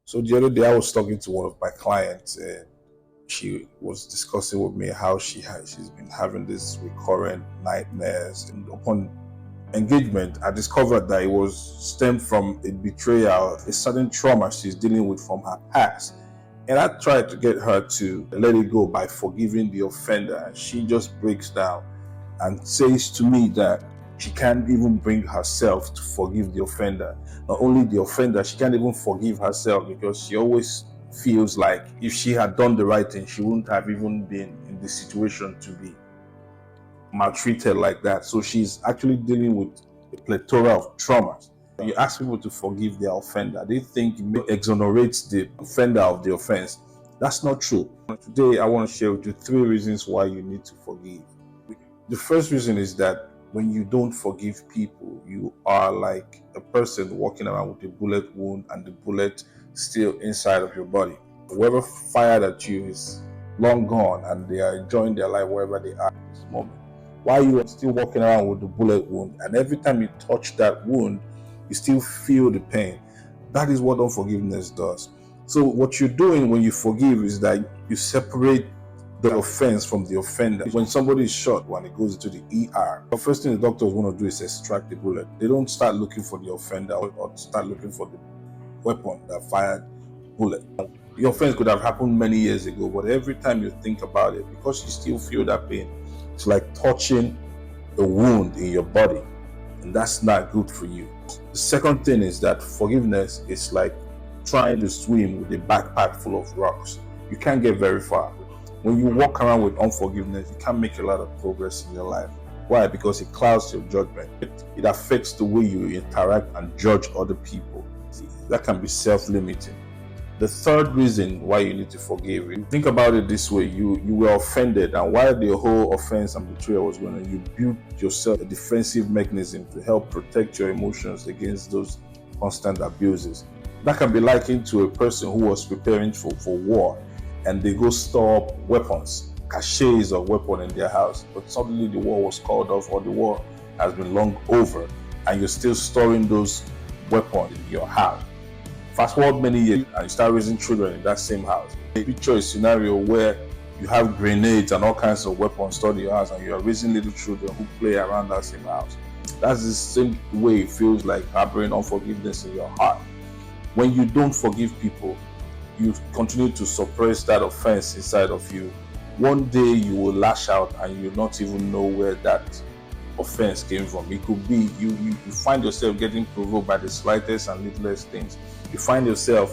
So the other day I was talking to one of my clients and she was discussing with me how she's been having this recurrent nightmares. And upon engagement, I discovered that it was stemmed from a betrayal, a sudden trauma she's dealing with from her past. And I tried to get her to let it go by forgiving the offender. And she just breaks down and says to me that she can't even bring herself to forgive the offender. Not only the offender, she can't even forgive herself because she always feels like if she had done the right thing, she wouldn't have even been in the situation to be maltreated like that. So she's actually dealing with a plethora of traumas. You ask people to forgive their offender, they think it exonerates the offender of the offense. That's not true. Today, I want to share with you 3 reasons why you need to forgive. The first reason is that when you don't forgive people, you are like a person walking around with a bullet wound and the bullet still inside of your body. Whoever fired at you is long gone and they are enjoying their life wherever they are at this moment. While you are still walking around with the bullet wound, and every time you touch that wound, you still feel the pain. That is what unforgiveness does. So what you're doing when you forgive is that you separate the offense from the offender. When somebody is shot, when it goes into the ER, the first thing the doctors want to do is extract the bullet. They don't start looking for the offender or start looking for the weapon that fired bullet. The offense could have happened many years ago, but every time you think about it, because you still feel that pain, it's like touching a wound in your body, and that's not good for you. The second thing is that forgiveness is like trying to swim with a backpack full of rocks. You can't get very far. When you walk around with unforgiveness, you can't make a lot of progress in your life. Why? Because it clouds your judgment. It affects the way you interact and judge other people. That can be self-limiting. The third reason why you need to forgive, think about it this way: you were offended, and while the whole offense and betrayal was going on, you built yourself a defensive mechanism to help protect your emotions against those constant abuses. That can be likened to a person who was preparing for war, and they go store up weapons, caches of weapons in their house, but suddenly the war was called off or the war has been long over, and you're still storing those weapons in your house. Fast forward many years and you start raising children in that same house. Picture a scenario where you have grenades and all kinds of weapons stored in your house and you are raising little children who play around that same house. That's the same way it feels like harboring unforgiveness in your heart. When you don't forgive people, you continue to suppress that offense inside of you. One day you will lash out and you'll not even know where that offense came from. It could be you find yourself getting provoked by the slightest and littlest things. You find yourself